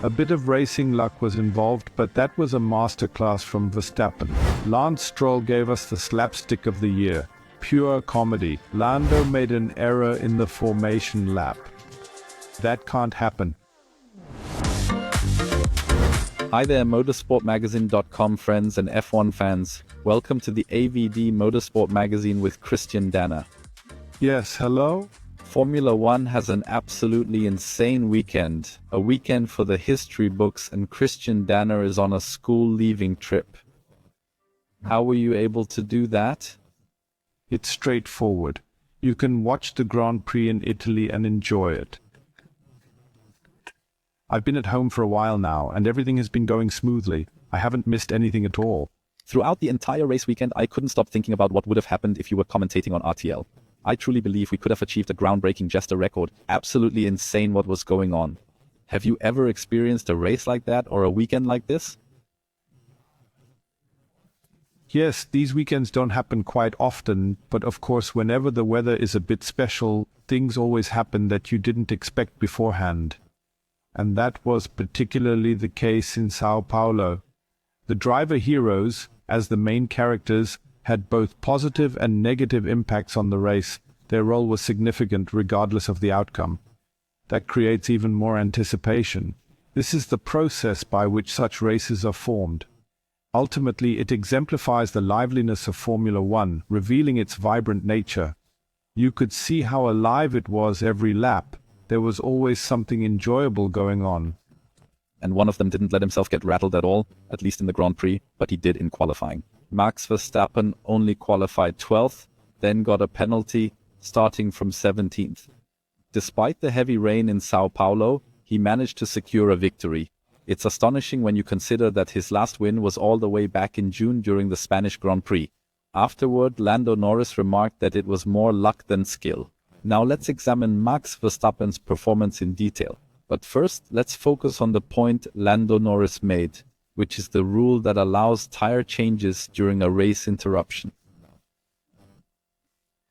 A bit of racing luck was involved, but that was a masterclass from Verstappen. Lance Stroll gave us the slapstick of the year. Pure comedy. Lando made an error in the formation lap. That can't happen. Hi there, Motorsport-Magazin.com friends and F1 fans. Welcome to the AvD Motorsport Magazine with Christian Danner. Yes, hello? Formula One has an absolutely insane weekend. A weekend for the history books, and Christian Danner is on a school-leaving trip. How were you able to do that? It's straightforward. You can watch the Grand Prix in Italy and enjoy it. I've been at home for a while now, and everything has been going smoothly. I haven't missed anything at all. Throughout the entire race weekend, I couldn't stop thinking about what would have happened if you were commentating on RTL. I truly believe we could have achieved a groundbreaking Jester record. Absolutely insane what was going on. Have you ever experienced a race like that or a weekend like this? Yes, these weekends don't happen quite often, but of course whenever the weather is a bit special, things always happen that you didn't expect beforehand. And that was particularly the case in Sao Paulo. The driver heroes, as the main characters, had both positive and negative impacts on the race. Their role was significant regardless of the outcome. That creates even more anticipation. This is the process by which such races are formed. Ultimately, it exemplifies the liveliness of Formula One, revealing its vibrant nature. You could see how alive it was every lap. There was always something enjoyable going on. And one of them didn't let himself get rattled at all, at least in the Grand Prix, but he did in qualifying. Max Verstappen only qualified 12th, then got a penalty, starting from 17th. Despite the heavy rain in Sao Paulo, he managed to secure a victory. It's astonishing when you consider that his last win was all the way back in June during the Spanish Grand Prix. Afterward, Lando Norris remarked that it was more luck than skill. Now let's examine Max Verstappen's performance in detail. But first, let's focus on the point Lando Norris made, which is the rule that allows tire changes during a race interruption.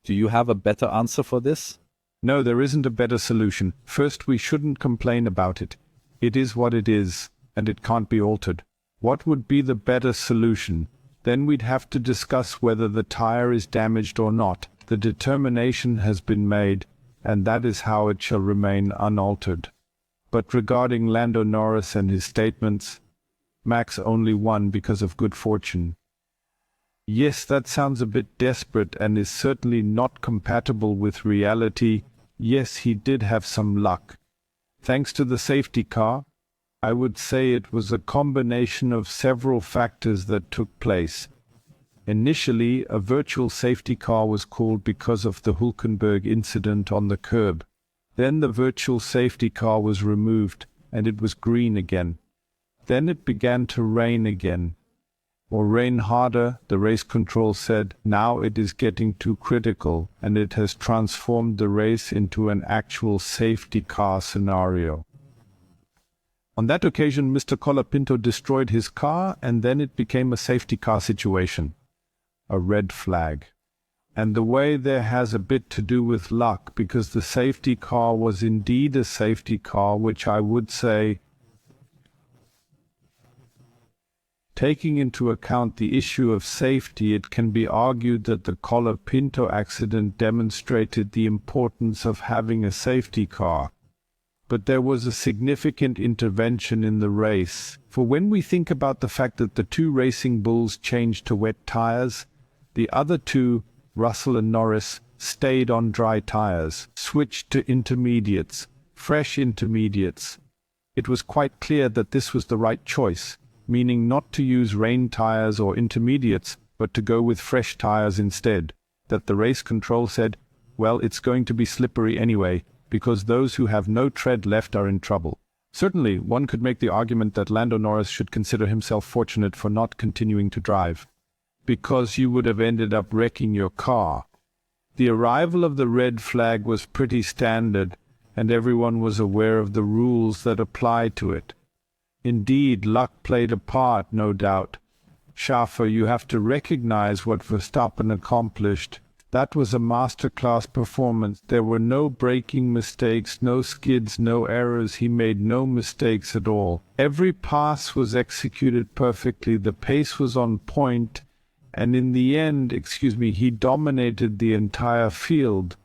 Do you have a better answer for this? No, there isn't a better solution. First, we shouldn't complain about it. It is what it is, and it can't be altered. What would be the better solution? Then we'd have to discuss whether the tire is damaged or not. The determination has been made, and that is how it shall remain unaltered. But regarding Lando Norris and his statements, Max only won because of good fortune. Yes, that sounds a bit desperate and is certainly not compatible with reality. Yes, he did have some luck. Thanks to the safety car, I would say it was a combination of several factors that took place. Initially, a virtual safety car was called because of the Hülkenberg incident on the curb. Then the virtual safety car was removed, and it was green again. Then it began to rain again. Or rain harder, the race control said. Now it is getting too critical, and it has transformed the race into an actual safety car scenario. On that occasion, Mr. Colapinto destroyed his car, and then it became a safety car situation. A red flag. And the way there has a bit to do with luck, because the safety car was indeed a safety car, which I would say, taking into account the issue of safety, it can be argued that the Colapinto accident demonstrated the importance of having a safety car. But there was a significant intervention in the race, for when we think about the fact that the two racing bulls changed to wet tires, the other two, Russell and Norris, stayed on dry tires, switched to intermediates, fresh intermediates. It was quite clear that this was the right choice, meaning not to use rain tires or intermediates, but to go with fresh tires instead. That the race control said, well, it's going to be slippery anyway, because those who have no tread left are in trouble. Certainly, one could make the argument that Lando Norris should consider himself fortunate for not continuing to drive, because you would have ended up wrecking your car. The arrival of the red flag was pretty standard, and everyone was aware of the rules that apply to it. Indeed, luck played a part, no doubt. Schaffer, you have to recognize what Verstappen accomplished. That was a masterclass performance. There were no braking mistakes, no skids, no errors. He made no mistakes at all. Every pass was executed perfectly. The pace was on point. And in the end, he dominated the entire field.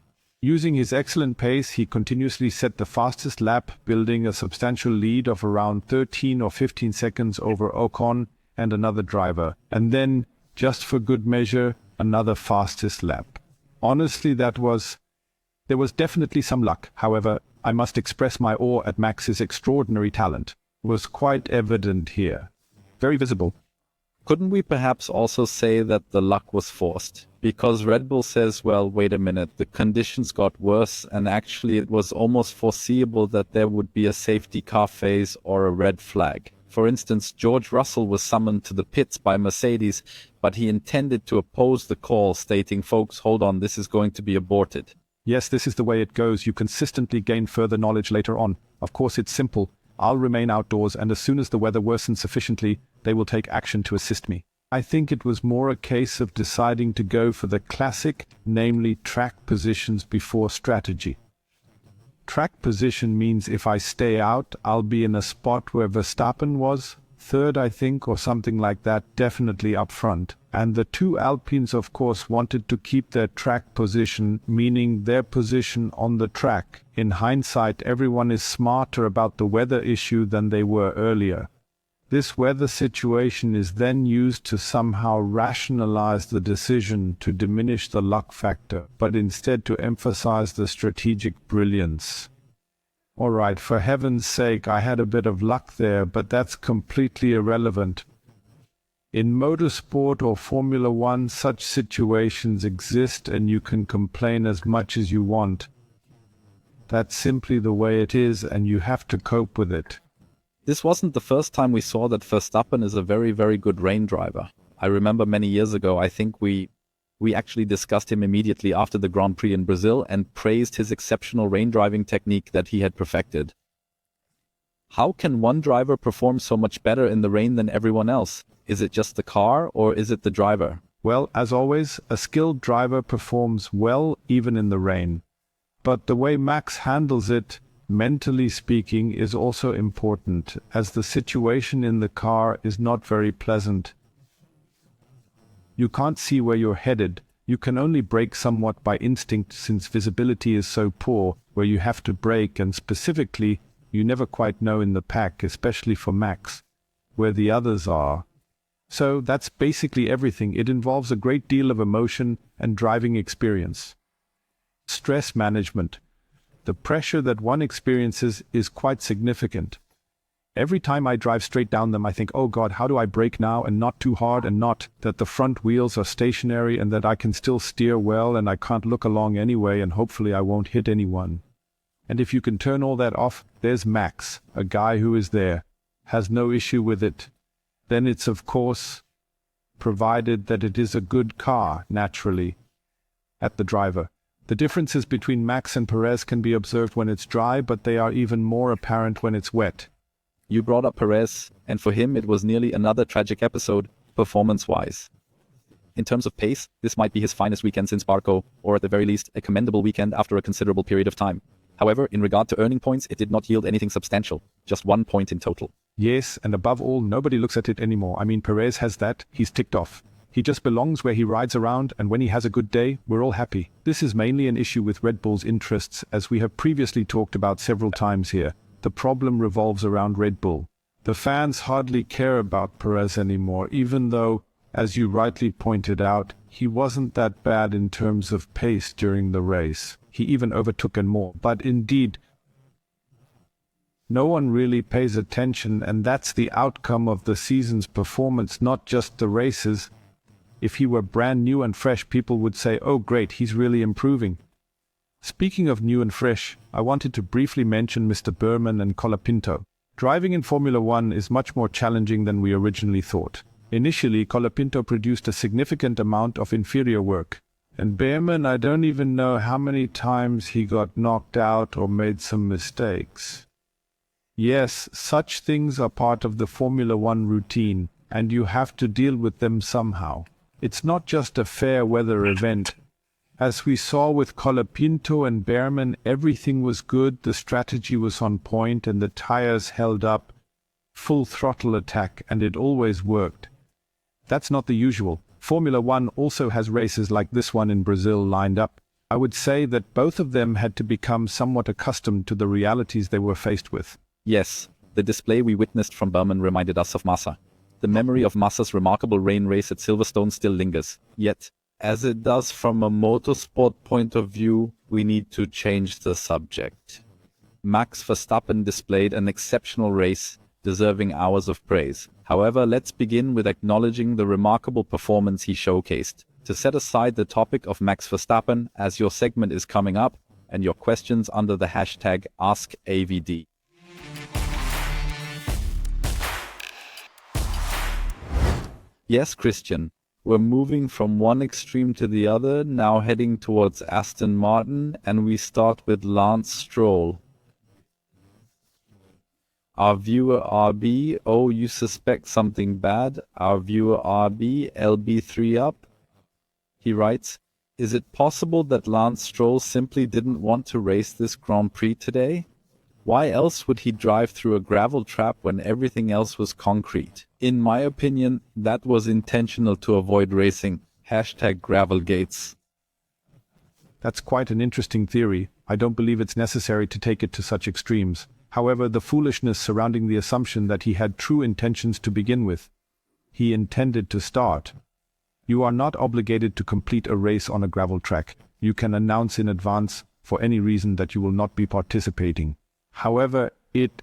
Using his excellent pace, he continuously set the fastest lap, building a substantial lead of around 13 or 15 seconds over Ocon and another driver. And then, just for good measure, another fastest lap. Honestly, there was definitely some luck. However, I must express my awe at Max's extraordinary talent. It was quite evident here. Very visible. Couldn't we perhaps also say that the luck was forced? Because Red Bull says, well, wait a minute, the conditions got worse, and actually it was almost foreseeable that there would be a safety car phase or a red flag. For instance, George Russell was summoned to the pits by Mercedes, but he intended to oppose the call, stating, folks, hold on, this is going to be aborted. Yes, this is the way it goes. You consistently gain further knowledge later on. Of course, it's simple. I'll remain outdoors, and as soon as the weather worsens sufficiently, they will take action to assist me. I think it was more a case of deciding to go for the classic, namely track positions before strategy. Track position means if I stay out, I'll be in a spot where Verstappen was, third I think, or something like that, definitely up front. And the two Alpines of course wanted to keep their track position, meaning their position on the track. In hindsight, everyone is smarter about the weather issue than they were earlier. This weather situation is then used to somehow rationalize the decision to diminish the luck factor, but instead to emphasize the strategic brilliance. Alright, for heaven's sake, I had a bit of luck there, but that's completely irrelevant. In motorsport or Formula One, such situations exist and you can complain as much as you want. That's simply the way it is and you have to cope with it. This wasn't the first time we saw that Verstappen is a very, very good rain driver. I remember many years ago, I think we actually discussed him immediately after the Grand Prix in Brazil and praised his exceptional rain driving technique that he had perfected. How can one driver perform so much better in the rain than everyone else? Is it just the car or is it the driver? Well, as always, a skilled driver performs well even in the rain. But the way Max handles it, mentally speaking, is also important, as the situation in the car is not very pleasant. You can't see where you're headed. You can only brake somewhat by instinct since visibility is so poor where you have to brake, and specifically, you never quite know in the pack, especially for Max, where the others are. So that's basically everything. It involves a great deal of emotion and driving experience. Stress management. The pressure that one experiences is quite significant. Every time I drive straight down them, I think, oh God, how do I brake now and not too hard, and not that the front wheels are stationary and that I can still steer well and I can't look along anyway and hopefully I won't hit anyone. And if you can turn all that off, there's Max, a guy who is there, has no issue with it. Then it's of course, provided that it is a good car, naturally, at the driver. The differences between Max and Perez can be observed when it's dry, but they are even more apparent when it's wet. You brought up Perez, and for him it was nearly another tragic episode, performance-wise. In terms of pace, this might be his finest weekend since Barco, or at the very least, a commendable weekend after a considerable period of time. However, in regard to earning points, it did not yield anything substantial, just 1 point in total. Yes, and above all, nobody looks at it anymore. I mean, Perez has that, he's ticked off. He just belongs where he rides around, and when he has a good day, we're all happy. This is mainly an issue with Red Bull's interests, as we have previously talked about several times here. The problem revolves around Red Bull. The fans hardly care about Perez anymore, even though, as you rightly pointed out, he wasn't that bad in terms of pace during the race. He even overtook and more. But indeed, no one really pays attention, and that's the outcome of the season's performance, not just the races. If he were brand new and fresh, people would say, oh great, he's really improving. Speaking of new and fresh, I wanted to briefly mention Mr. Berman and Colapinto. Driving in Formula One is much more challenging than we originally thought. Initially, Colapinto produced a significant amount of inferior work. And Berman, I don't even know how many times he got knocked out or made some mistakes. Yes, such things are part of the Formula One routine, and you have to deal with them somehow. It's not just a fair weather event. As we saw with Colapinto and Behrman, everything was good, the strategy was on point, and the tires held up. Full throttle attack, and it always worked. That's not the usual. Formula One also has races like this one in Brazil lined up. I would say that both of them had to become somewhat accustomed to the realities they were faced with. Yes, the display we witnessed from Behrman reminded us of Massa. The memory of Massa's remarkable rain race at Silverstone still lingers. Yet, as it does from a motorsport point of view, we need to change the subject. Max Verstappen displayed an exceptional race, deserving hours of praise. However, let's begin with acknowledging the remarkable performance he showcased. To set aside the topic of Max Verstappen, as your segment is coming up, and your questions under the hashtag AskAvD. Yes, Christian, we're moving from one extreme to the other, now heading towards Aston Martin, and we start with Lance Stroll. Our viewer RB, oh, you suspect something bad. Our viewer RB, LB3 up. He writes, is it possible that Lance Stroll simply didn't want to race this Grand Prix today? Why else would he drive through a gravel trap when everything else was concrete? In my opinion, that was intentional to avoid racing. Hashtag Gravelgates. That's quite an interesting theory. I don't believe it's necessary to take it to such extremes. However, the foolishness surrounding the assumption that he had true intentions to begin with. He intended to start. You are not obligated to complete a race on a gravel track. You can announce in advance, for any reason, that you will not be participating. However, it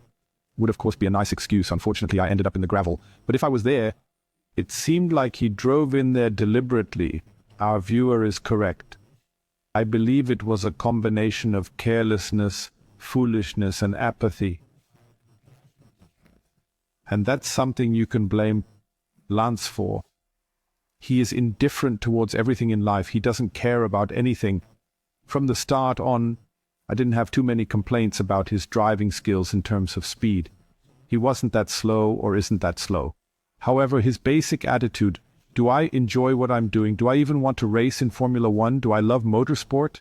would of course be a nice excuse. Unfortunately, I ended up in the gravel. But if I was there, it seemed like he drove in there deliberately. Our viewer is correct. I believe it was a combination of carelessness, foolishness, and apathy. And that's something you can blame Lance for. He is indifferent towards everything in life. He doesn't care about anything. From the start on, I didn't have too many complaints about his driving skills in terms of speed. He wasn't that slow or isn't that slow. However, his basic attitude, do I enjoy what I'm doing? Do I even want to race in Formula One? Do I love motorsport?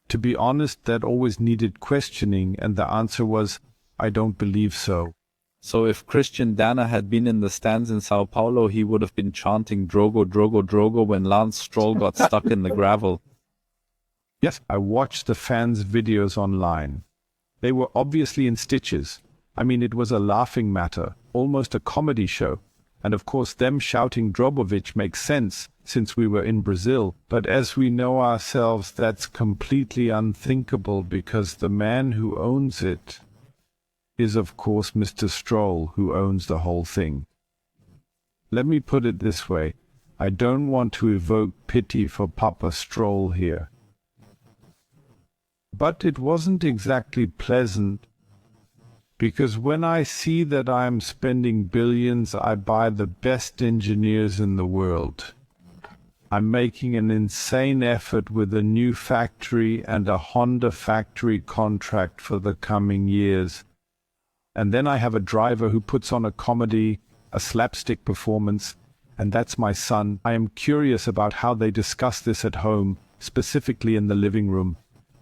To be honest, that always needed questioning, and the answer was, I don't believe so. So if Christian Danner had been in the stands in Sao Paulo, he would have been chanting Drogo, Drogo, Drogo when Lance Stroll got stuck in the gravel. Yes, I watched the fans' videos online. They were obviously in stitches. I mean, it was a laughing matter, almost a comedy show. And of course, them shouting Drobovic makes sense, since we were in Brazil. But as we know ourselves, that's completely unthinkable, because the man who owns it is, of course, Mr. Stroll, who owns the whole thing. Let me put it this way. I don't want to evoke pity for Papa Stroll here. But it wasn't exactly pleasant, because when I see that I'm spending billions, I buy the best engineers in the world. I'm making an insane effort with a new factory and a Honda factory contract for the coming years. And then I have a driver who puts on a comedy, a slapstick performance, and that's my son. I am curious about how they discuss this at home, specifically in the living room.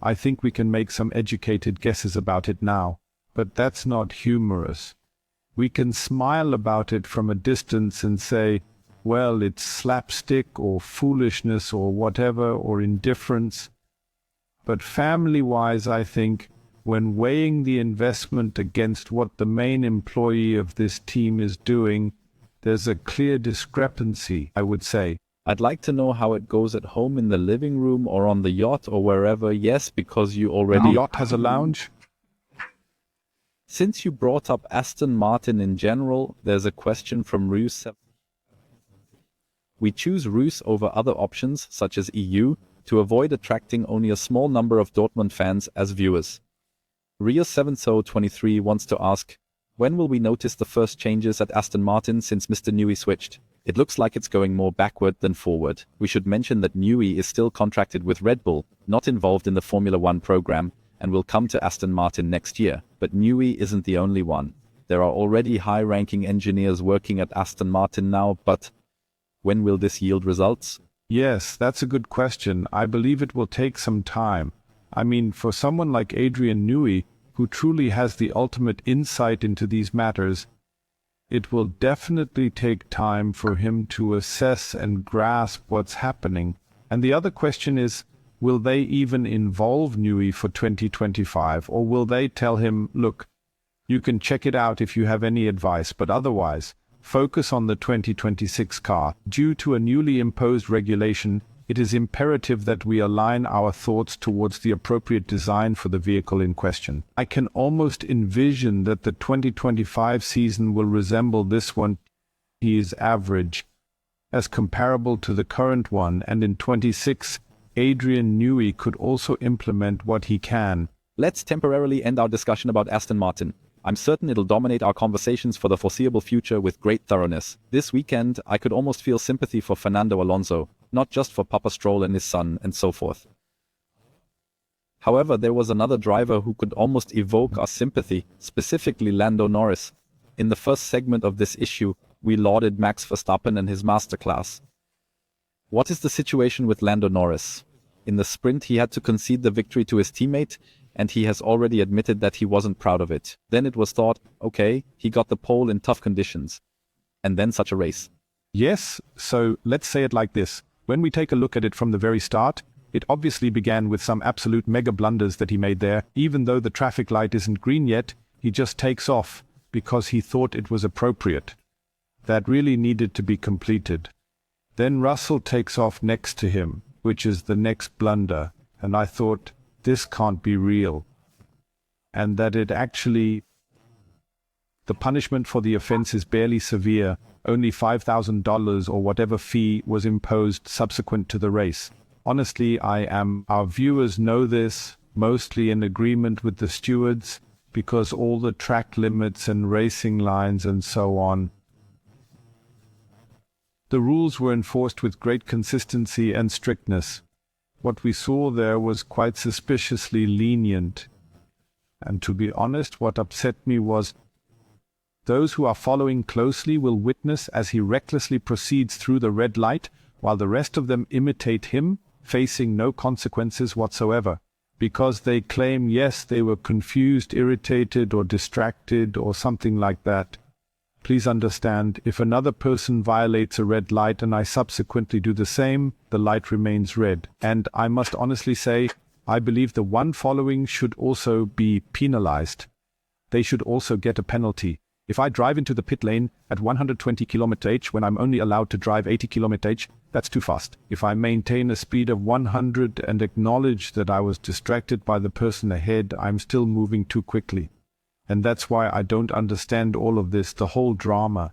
I think we can make some educated guesses about it now, but that's not humorous. We can smile about it from a distance and say, well, it's slapstick or foolishness or whatever, or indifference. But family-wise, I think, when weighing the investment against what the main employee of this team is doing, there's a clear discrepancy, I would say. I'd like to know how it goes at home in the living room or on the yacht or wherever. Yes, because you already... The yacht has a lounge? Since you brought up Aston Martin in general, there's a question from Roos. We choose Roos over other options, such as EU, to avoid attracting only a small number of Dortmund fans as viewers. Rio7so23 wants to ask, when will we notice the first changes at Aston Martin since Mr. Newey switched? It looks like it's going more backward than forward. We should mention that Newey is still contracted with Red Bull, not involved in the Formula One program, and will come to Aston Martin next year. But Newey isn't the only one. There are already high-ranking engineers working at Aston Martin now, but when will this yield results? Yes, that's a good question. I believe it will take some time. I mean, for someone like Adrian Newey, who truly has the ultimate insight into these matters, it will definitely take time for him to assess and grasp what's happening. And the other question is, will they even involve Newey for 2025, or will they tell him, look, you can check it out if you have any advice, but otherwise, focus on the 2026 car. Due to a newly imposed regulation, it is imperative that we align our thoughts towards the appropriate design for the vehicle in question. I can almost envision that the 2025 season will resemble this one. He is average, as comparable to the current one, and in 26, Adrian Newey could also implement what he can. Let's temporarily end our discussion about Aston Martin. I'm certain it'll dominate our conversations for the foreseeable future with great thoroughness. This weekend, I could almost feel sympathy for Fernando Alonso, not just for Papa Stroll and his son, and so forth. However, there was another driver who could almost evoke our sympathy, specifically Lando Norris. In the first segment of this issue, we lauded Max Verstappen and his masterclass. What is the situation with Lando Norris? In the sprint, he had to concede the victory to his teammate, and he has already admitted that he wasn't proud of it. Then it was thought, okay, he got the pole in tough conditions. And then such a race. Yes, so let's say it like this. When we take a look at it from the very start, it obviously began with some absolute mega blunders that he made there. Even though the traffic light isn't green yet, he just takes off because he thought it was appropriate. That really needed to be completed. Then Russell takes off next to him, which is the next blunder, and I thought, this can't be real. And that it actually, the punishment for the offense is barely severe, only $5,000 or whatever fee was imposed subsequent to the race. Honestly, our viewers know this, mostly in agreement with the stewards, because all the track limits and racing lines and so on. The rules were enforced with great consistency and strictness. What we saw there was quite suspiciously lenient. And to be honest, what upset me was those who are following closely will witness as he recklessly proceeds through the red light, while the rest of them imitate him, facing no consequences whatsoever, because they claim, yes, they were confused, irritated, or distracted, or something like that. Please understand, if another person violates a red light and I subsequently do the same, the light remains red. And I must honestly say, I believe the one following should also be penalized. They should also get a penalty. If I drive into the pit lane at 120 km/h when I'm only allowed to drive 80 km/h, that's too fast. If I maintain a speed of 100 and acknowledge that I was distracted by the person ahead, I'm still moving too quickly. And that's why I don't understand all of this, the whole drama.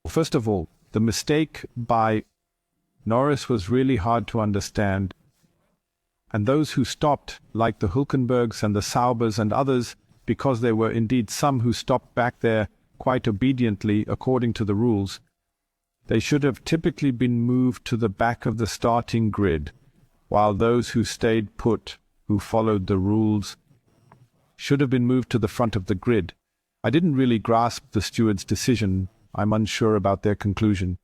First of all, the mistake by Norris was really hard to understand. And those who stopped, like the Hülkenbergs and the Saubers and others, because there were indeed some who stopped back there quite obediently according to the rules, they should have typically been moved to the back of the starting grid, while those who stayed put, who followed the rules, should have been moved to the front of the grid. I didn't really grasp the steward's decision. I'm unsure about their conclusion.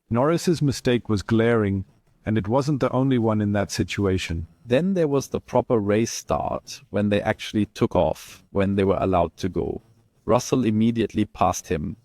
Norris's mistake was glaring, and it wasn't the only one in that situation. Then there was the proper race start, when they actually took off, when they were allowed to go. Russell immediately passed him.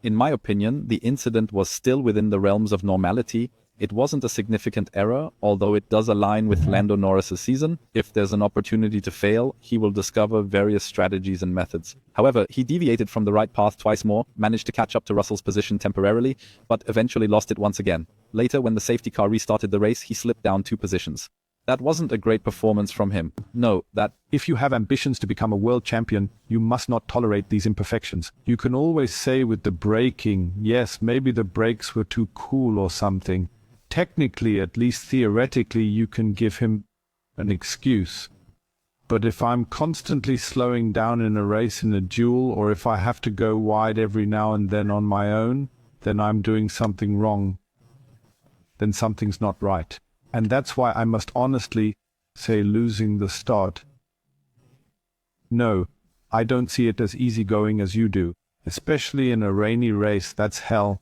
In my opinion, the incident was still within the realms of normality. It wasn't a significant error, although it does align with Lando Norris' season. If there's an opportunity to fail, he will discover various strategies and methods. However, he deviated from the right path twice more, managed to catch up to Russell's position temporarily, but eventually lost it once again. Later, when the safety car restarted the race, he slipped down 2 positions. That wasn't a great performance from him. No, that if you have ambitions to become a world champion, you must not tolerate these imperfections. You can always say with the braking, yes, maybe the brakes were too cool or something. Technically, at least theoretically, you can give him an excuse. But if I'm constantly slowing down in a race, in a duel, or if I have to go wide every now and then on my own, then I'm doing something wrong. Then something's not right. And that's why I must honestly say losing the start. No, I don't see it as easygoing as you do. Especially in a rainy race, that's hell.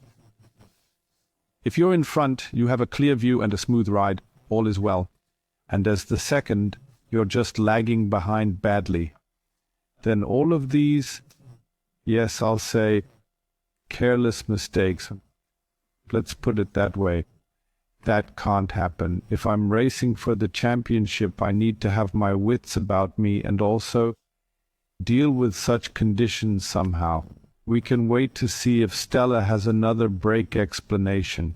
If you're in front, you have a clear view and a smooth ride, all is well. And as the second, you're just lagging behind badly. Then all of these, yes, I'll say, careless mistakes, let's put it that way, that can't happen. If I'm racing for the championship, I need to have my wits about me and also deal with such conditions somehow. We can wait to see if Stella has another brake explanation.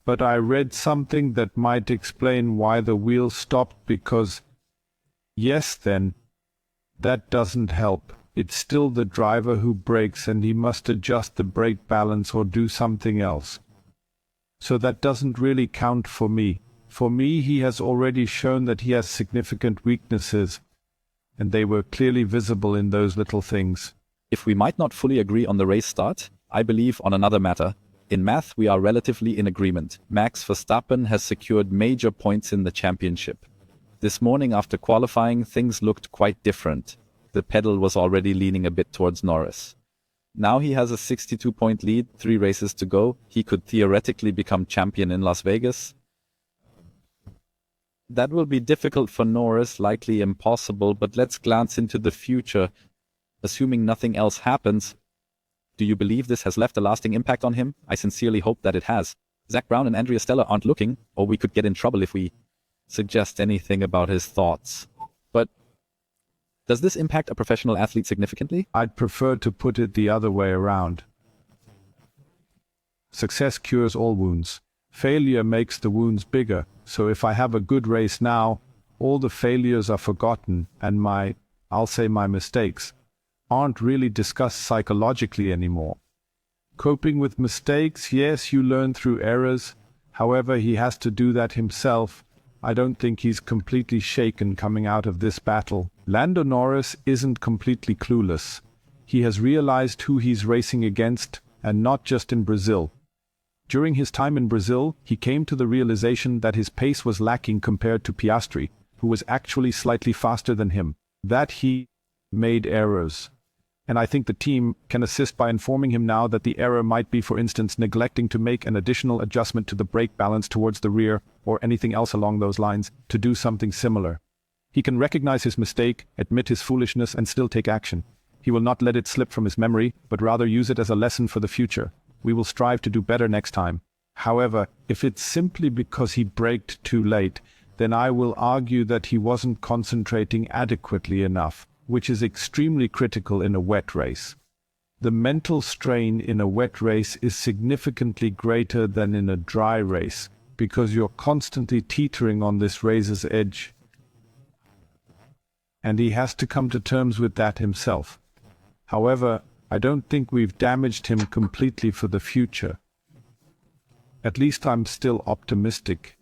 But I read something that might explain why the wheel stopped because, yes then, that doesn't help. It's still the driver who brakes and he must adjust the brake balance or do something else. So that doesn't really count for me. For me, he has already shown that he has significant weaknesses, and they were clearly visible in those little things. If we might not fully agree on the race start, I believe on another matter. In math, we are relatively in agreement. Max Verstappen has secured major points in the championship. This morning after qualifying, things looked quite different. The pedal was already leaning a bit towards Norris. Now he has a 62-point lead, 3 races to go. He could theoretically become champion in Las Vegas. That will be difficult for Norris, likely impossible, but let's glance into the future. Assuming nothing else happens, do you believe this has left a lasting impact on him? I sincerely hope that it has. Zach Brown and Andrea Stella aren't looking, or we could get in trouble if we suggest anything about his thoughts. But does this impact a professional athlete significantly? I'd prefer to put it the other way around. Success cures all wounds. Failure makes the wounds bigger, so if I have a good race now, all the failures are forgotten and I'll say my mistakes, aren't really discussed psychologically anymore. Coping with mistakes, yes, you learn through errors. However, he has to do that himself. I don't think he's completely shaken coming out of this battle. Lando Norris isn't completely clueless. He has realized who he's racing against, and not just in Brazil. During his time in Brazil, he came to the realization that his pace was lacking compared to Piastri, who was actually slightly faster than him. That he made errors. And I think the team can assist by informing him now that the error might be, for instance, neglecting to make an additional adjustment to the brake balance towards the rear, or anything else along those lines, to do something similar. He can recognize his mistake, admit his foolishness, and still take action. He will not let it slip from his memory, but rather use it as a lesson for the future. We will strive to do better next time. However, if it's simply because he braked too late, then I will argue that he wasn't concentrating adequately enough, which is extremely critical in a wet race. The mental strain in a wet race is significantly greater than in a dry race, because you're constantly teetering on this razor's edge. And he has to come to terms with that himself. However, I don't think we've damaged him completely for the future. At least I'm still optimistic,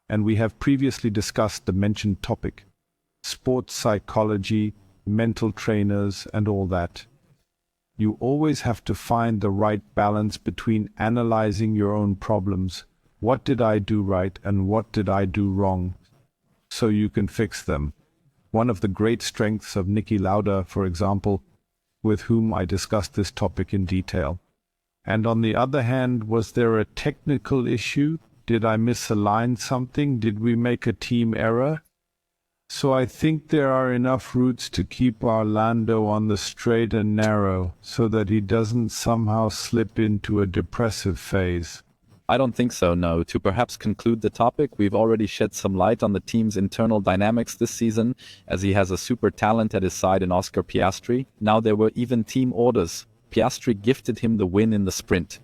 and we have previously discussed the mentioned topic. Sports psychology, mental trainers, and all that. You always have to find the right balance between analyzing your own problems. What did I do right and what did I do wrong? So you can fix them. One of the great strengths of Niki Lauda, for example, with whom I discussed this topic in detail. And on the other hand, was there a technical issue? Did I misalign something? Did we make a team error? So I think there are enough routes to keep our Lando on the straight and narrow, so that he doesn't somehow slip into a depressive phase. I don't think so, no. To perhaps conclude the topic, we've already shed some light on the team's internal dynamics this season, as he has a super talent at his side in Oscar Piastri. Now there were even team orders. Piastri gifted him the win in the sprint.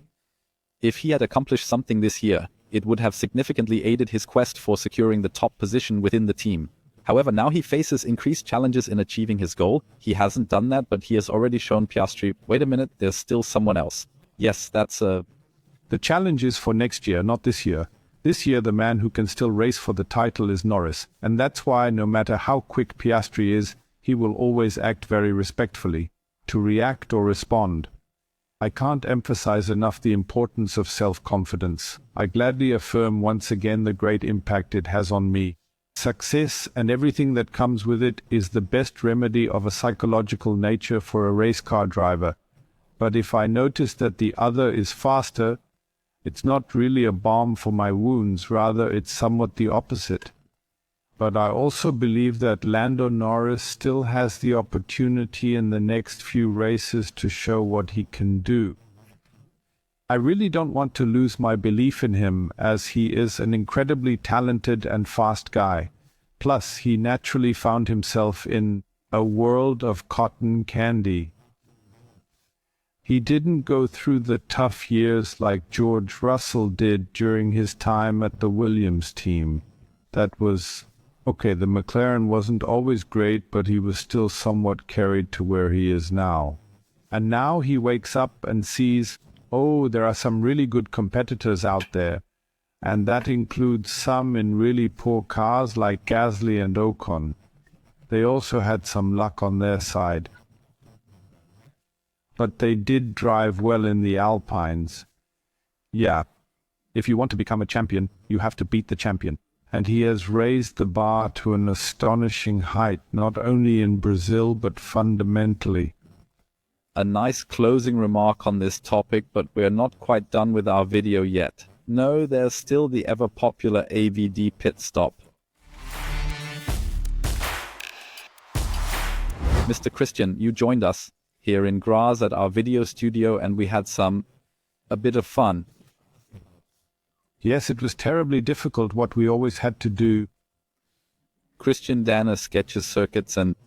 If he had accomplished something this year, it would have significantly aided his quest for securing the top position within the team. However, now he faces increased challenges in achieving his goal. He hasn't done that, but he has already shown Piastri, wait a minute, there's still someone else. Yes, that's a... The challenge is for next year, not this year. This year the man who can still race for the title is Norris, and that's why no matter how quick Piastri is, he will always act very respectfully, to react or respond. I can't emphasize enough the importance of self-confidence. I gladly affirm once again the great impact it has on me. Success and everything that comes with it is the best remedy of a psychological nature for a race car driver. But if I notice that the other is faster, It's not really a balm for my wounds, rather it's somewhat the opposite. But I also believe that Lando Norris still has the opportunity in the next few races to show what he can do. I really don't want to lose my belief in him, as he is an incredibly talented and fast guy. Plus, he naturally found himself in a world of cotton candy. He didn't go through the tough years like George Russell did during his time at the Williams team. That was, okay, the McLaren wasn't always great, but he was still somewhat carried to where he is now. And now he wakes up and sees, oh, there are some really good competitors out there. And that includes some in really poor cars like Gasly and Ocon. They also had some luck on their side. But they did drive well in the Alpines. Yeah, if you want to become a champion, you have to beat the champion. And he has raised the bar to an astonishing height, not only in Brazil, but fundamentally. A nice closing remark on this topic, but we're not quite done with our video yet. No, there's still the ever-popular AvD Pit Stop. Mr. Christian, you joined us here in Graz at our video studio, and we had a bit of fun. Yes, it was terribly difficult what we always had to do. Christian Danner sketches circuits, and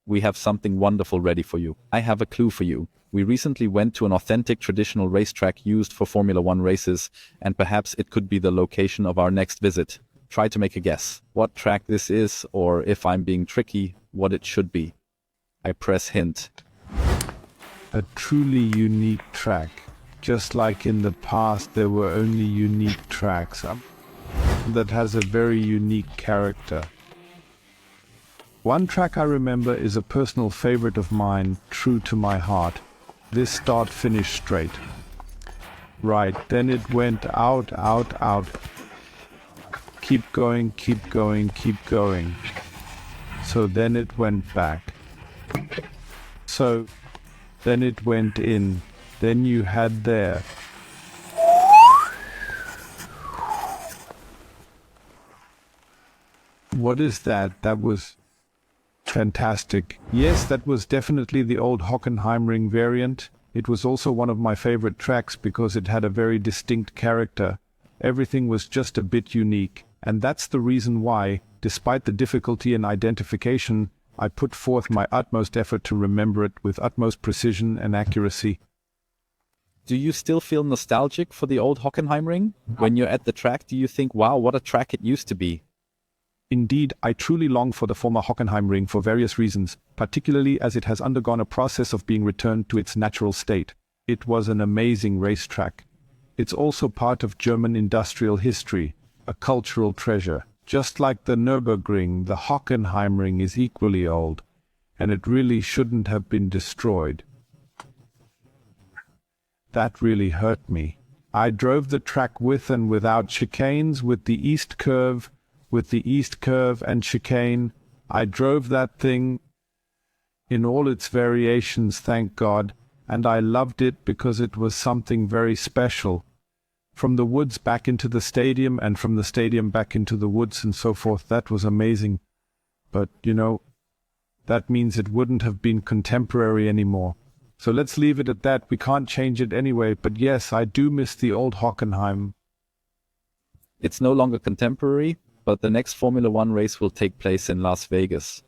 we have something wonderful ready for you. I have a clue for you. We recently went to an authentic traditional racetrack used for Formula One races, and perhaps it could be the location of our next visit. Try to make a guess what track this is, or if I'm being tricky, what it should be. I press hint. A truly unique track. Just like in the past there were only unique tracks. That has a very unique character. One track I remember is a personal favorite of mine, true to my heart. This start-finish straight. Right, then it went out, out, out. Keep going, keep going, keep going. So then it went back. So then it went in. Then you had there. What is that? That was fantastic. Yes, that was definitely the old Hockenheimring variant. It was also one of my favorite tracks because it had a very distinct character. Everything was just a bit unique. And that's the reason why, despite the difficulty in identification, I put forth my utmost effort to remember it with utmost precision and accuracy. Do you still feel nostalgic for the old Hockenheimring? When you're at the track, do you think, wow, what a track it used to be? Indeed, I truly long for the former Hockenheimring for various reasons, particularly as it has undergone a process of being returned to its natural state. It was an amazing racetrack. It's also part of German industrial history, a cultural treasure. Just like the Nürburgring, the Hockenheimring is equally old, and it really shouldn't have been destroyed. That really hurt me. I drove the track with and without chicanes, with the east curve and chicane. I drove that thing in all its variations, thank God, and I loved it because it was something very special. From the woods back into the stadium, and from the stadium back into the woods and so forth, that was amazing. But, you know, that means it wouldn't have been contemporary anymore. So let's leave it at that. We can't change it anyway, but yes, I do miss the old Hockenheim. It's no longer contemporary, but the next Formula One race will take place in Las Vegas.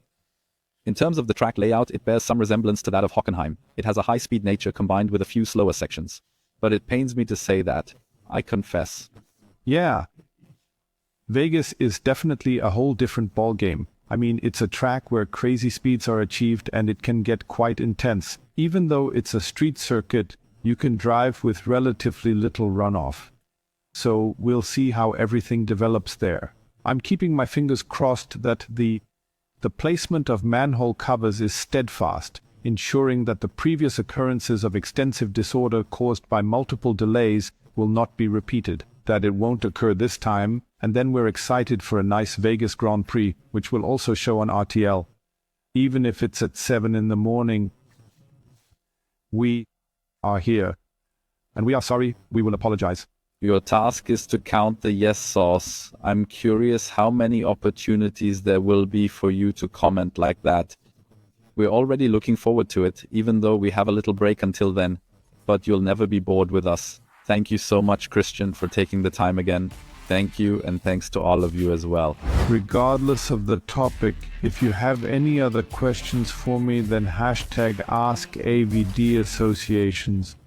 In terms of the track layout, it bears some resemblance to that of Hockenheim. It has a high-speed nature combined with a few slower sections. But it pains me to say that, I confess. Yeah. Vegas is definitely a whole different ballgame. I mean, it's a track where crazy speeds are achieved and it can get quite intense. Even though it's a street circuit, you can drive with relatively little runoff. So we'll see how everything develops there. I'm keeping my fingers crossed that the placement of manhole covers is steadfast, ensuring that the previous occurrences of extensive disorder caused by multiple delays will not be repeated, that it won't occur this time, and then we're excited for a nice Vegas Grand Prix, which will also show on RTL. Even if it's at 7 in the morning, we are here. And we are sorry, we will apologize. Your task is to count the yes sauce. I'm curious how many opportunities there will be for you to comment like that. We're already looking forward to it, even though we have a little break until then. But you'll never be bored with us. Thank you so much, Christian, for taking the time again. Thank you, and thanks to all of you as well. Regardless of the topic, if you have any other questions for me, then hashtag AskAvD Associations.